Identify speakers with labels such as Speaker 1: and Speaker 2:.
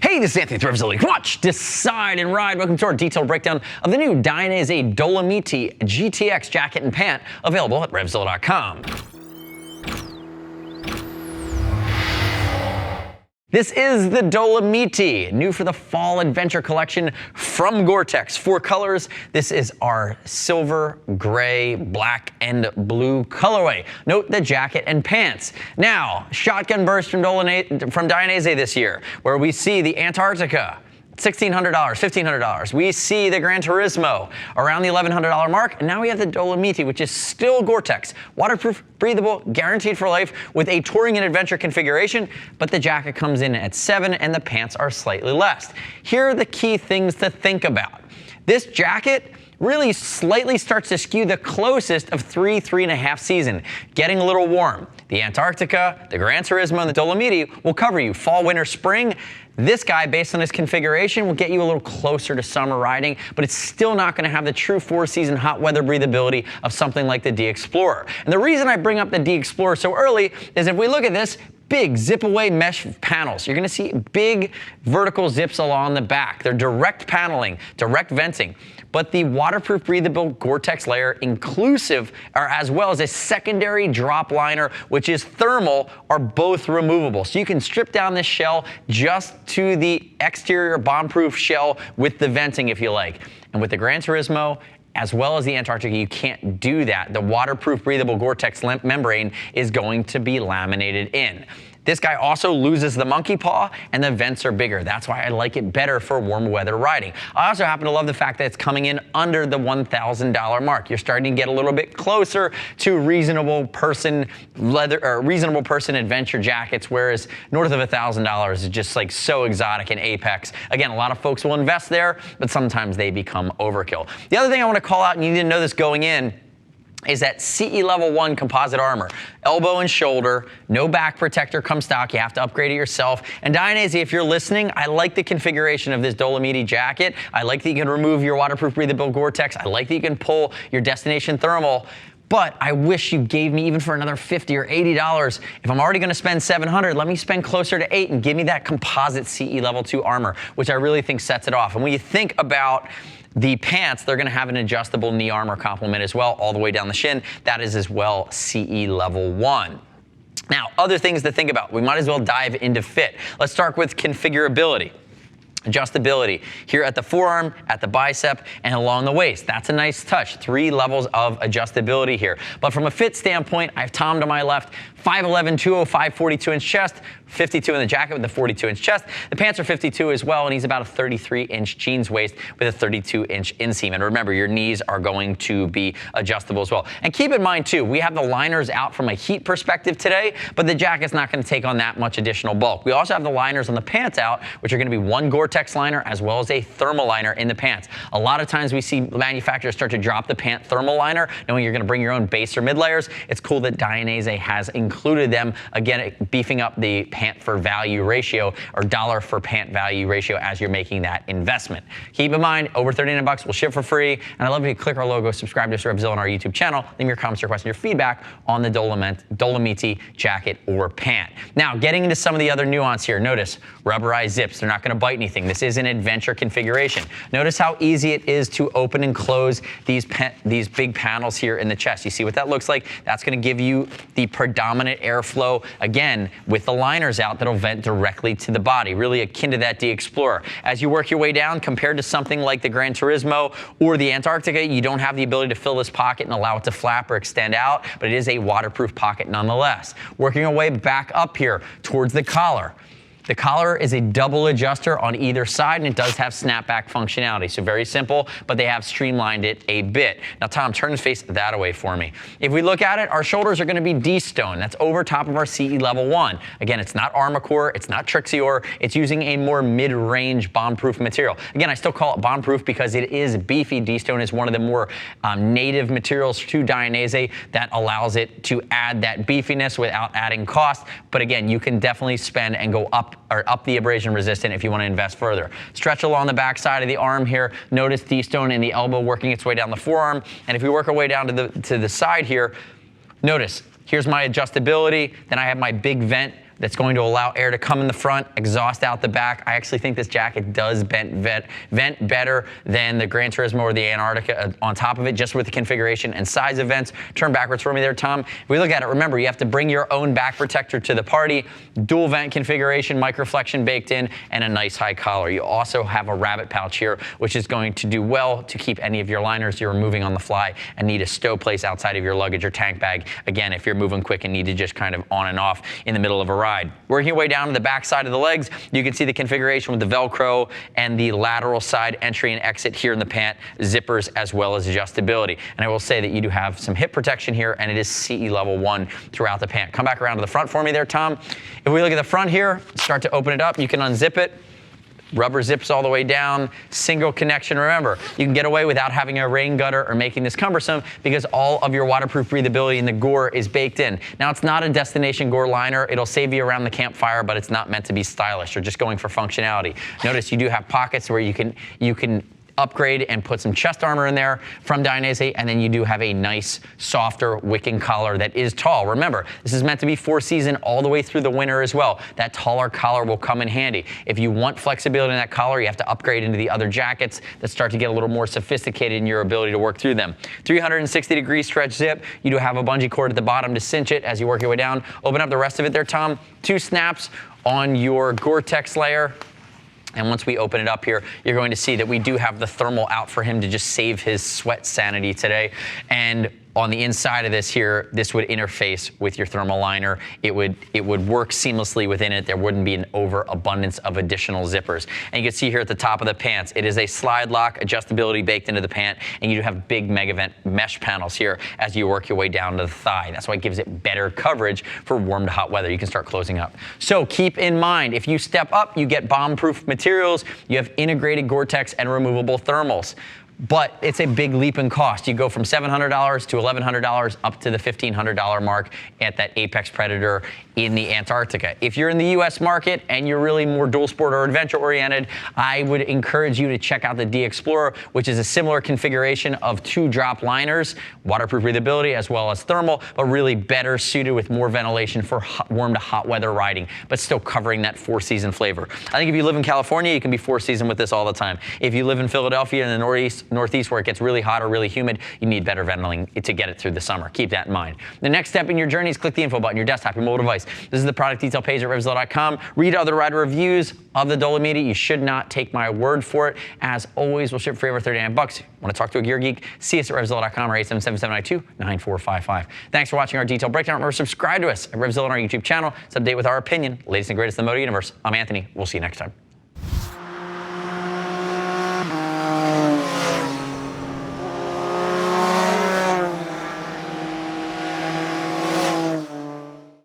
Speaker 1: Hey, this is Anthony with RevZilla. Watch, decide, and ride. Welcome to our detailed breakdown of the new Dainese Dolomiti GTX jacket and pant, available at RevZilla.com. This is the Dolomiti, new for the fall adventure collection from Gore-Tex. 4 colors. This is our silver, gray, black, and blue colorway. Note the jacket and pants. Now, shotgun burst from Dainese this year, where we see the Antarctica, $1,600, $1,500. We see the Gran Turismo around the $1,100 mark, and now we have the Dolomiti, which is still Gore-Tex, waterproof, breathable, guaranteed for life, with a touring and adventure configuration, but the jacket comes in at $7 and the pants are slightly less. Here are the key things to think about. This jacket really slightly starts to skew the closest of 3.5 season, getting a little warm. The Antarctica, the Gran Turismo, and the Dolomiti will cover you fall, winter, spring. This guy, based on his configuration, will get you a little closer to summer riding, but it's still not going to have the true 4-season hot weather breathability of something like the D-Explorer. And the reason I bring up the D-Explorer so early is if we look at this, big zip-away mesh panels. You're going to see big vertical zips along the back. They're direct paneling, direct venting. But the waterproof, breathable Gore-Tex layer, inclusive, or as well as a secondary drop liner, which is thermal, are both removable. So you can strip down this shell just to the exterior bomb-proof shell with the venting if you like. And with the Gran Turismo, as well as the Antarctica, you can't do that. The waterproof, breathable Gore-Tex membrane is going to be laminated in. This guy also loses the monkey paw, and the vents are bigger. That's why I like it better for warm weather riding. I also happen to love the fact that it's coming in under the $1,000 mark. You're starting to get a little bit closer to reasonable person leather or reasonable person adventure jackets, whereas north of $1,000 is just like so exotic and apex. Again, a lot of folks will invest there, but sometimes they become overkill. The other thing I want to call out, and you didn't know this going in, is that CE level 1 composite armor. Elbow and shoulder, no back protector comes stock, you have to upgrade it yourself. And Dainese, if you're listening, I like the configuration of this Dolomiti jacket. I like that you can remove your waterproof breathable Gore-Tex. I like that you can pull your destination thermal. But I wish you gave me, even for another $50 or $80, if I'm already gonna spend $700, let me spend closer to $8 and give me that composite CE level 2 armor, which I really think sets it off. And when you think about the pants, they're going to have an adjustable knee armor complement as well, all the way down the shin. That is as well CE level 1. Now, other things to think about. We might as well dive into fit. Let's start with configurability. Adjustability here at the forearm, at the bicep, and along the waist. That's a nice touch. 3 levels of adjustability here. But from a fit standpoint, I have Tom to my left, 5'11", 205, 42-inch chest, 52 in the jacket with the 42-inch chest. The pants are 52 as well, and he's about a 33-inch jeans waist with a 32-inch inseam. And remember, your knees are going to be adjustable as well. And keep in mind, too, we have the liners out from a heat perspective today, but the jacket's not going to take on that much additional bulk. We also have the liners on the pants out, which are going to be one Gore-Tex liner as well as a thermal liner in the pants. A lot of times we see manufacturers start to drop the pant thermal liner, knowing you're going to bring your own base or mid layers. It's cool that Dainese has included them, again, beefing up the pant for value ratio, or dollar for pant value ratio, as you're making that investment. Keep in mind, over $39 will ship for free, and I'd love if you click our logo, subscribe to RevZilla on our YouTube channel, leave your comments, your questions, your feedback on the Dolomiti jacket or pant. Now, getting into some of the other nuance here, notice rubberized zips. They're not going to bite anything. This is an adventure configuration. Notice how easy it is to open and close these big panels here in the chest. You see what that looks like? That's going to give you the predominant airflow, again, with the liners out that'll vent directly to the body, really akin to that D-Explorer. As you work your way down, compared to something like the Gran Turismo or the Antarctica, you don't have the ability to fill this pocket and allow it to flap or extend out, but it is a waterproof pocket nonetheless. Working your way back up here towards the collar. The collar is a double adjuster on either side, and it does have snapback functionality. So very simple, but they have streamlined it a bit. Now, Tom, turn his face that away for me. If we look at it, our shoulders are going to be D-stone. That's over top of our CE level 1. Again, it's not Armacore, it's not Trixior. It's using a more mid-range bomb-proof material. Again, I still call it bomb-proof because it is beefy. D-stone is one of the more native materials to Dainese that allows it to add that beefiness without adding cost. But again, you can definitely spend and go up the abrasion resistant if you want to invest further. Stretch along the back side of the arm here. Notice D-stone in the elbow working its way down the forearm. And if we work our way down to the side here, notice here's my adjustability. Then I have my big vent that's going to allow air to come in the front, exhaust out the back. I actually think this jacket does vent better than the Gran Turismo or the Antarctica on top of it, just with the configuration and size of vents. Turn backwards for me there, Tom. If we look at it, remember, you have to bring your own back protector to the party, dual vent configuration, microflexion baked in, and a nice high collar. You also have a rabbit pouch here, which is going to do well to keep any of your liners you're removing on the fly and need a stow place outside of your luggage or tank bag. Again, if you're moving quick and need to just kind of on and off in the middle of a ride. Working your way down to the back side of the legs, you can see the configuration with the Velcro and the lateral side entry and exit here in the pant, zippers as well as adjustability. And I will say that you do have some hip protection here, and it is CE level 1 throughout the pant. Come back around to the front for me there, Tom. If we look at the front here, start to open it up, you can unzip it. Rubber zips all the way down, single connection. Remember, you can get away without having a rain gutter or making this cumbersome because all of your waterproof breathability in the Gore is baked in. Now, it's not a destination Gore liner. It'll save you around the campfire, but it's not meant to be stylish. You're just going for functionality. Notice you do have pockets where you can upgrade and put some chest armor in there from Dainese, and then you do have a nice, softer wicking collar that is tall. Remember, this is meant to be 4-season all the way through the winter as well. That taller collar will come in handy. If you want flexibility in that collar, you have to upgrade into the other jackets that start to get a little more sophisticated in your ability to work through them. 360-degree stretch zip. You do have a bungee cord at the bottom to cinch it as you work your way down. Open up the rest of it there, Tom. 2 snaps on your Gore-Tex layer. And once we open it up here, you're going to see that we do have the thermal out for him to just save his sweat sanity today. And on the inside of this here, this would interface with your thermal liner. It would work seamlessly within it. There wouldn't be an overabundance of additional zippers. And you can see here at the top of the pants, it is a slide lock adjustability baked into the pant, and you have big MegaVent mesh panels here as you work your way down to the thigh. That's why it gives it better coverage for warm to hot weather. You can start closing up. So keep in mind, if you step up, you get bomb-proof materials, you have integrated Gore-Tex and removable thermals. But it's a big leap in cost. You go from $700 to $1,100 up to the $1,500 mark at that Apex Predator in the Antarctica. If you're in the US market and you're really more dual sport or adventure oriented, I would encourage you to check out the D-Explorer, which is a similar configuration of 2 drop liners, waterproof breathability as well as thermal, but really better suited with more ventilation for warm to hot weather riding, but still covering that 4-season flavor. I think if you live in California, you can be 4-season with this all the time. If you live in Philadelphia in the Northeast where it gets really hot or really humid, you need better ventilating to get it through the summer. Keep that in mind. The next step in your journey is click the info button on your desktop, your mobile device. This is the product detail page at RevZilla.com. Read other rider reviews of the Dolomiti. You should not take my word for it. As always, we'll ship free over $39. Want to talk to a gear geek? See us at RevZilla.com or 877-792-9455. Thanks for watching our detailed breakdown. Remember, subscribe to us at RevZilla on our YouTube channel. It's up to date with our opinion, latest and greatest in the moto universe. I'm Anthony. We'll see you next time.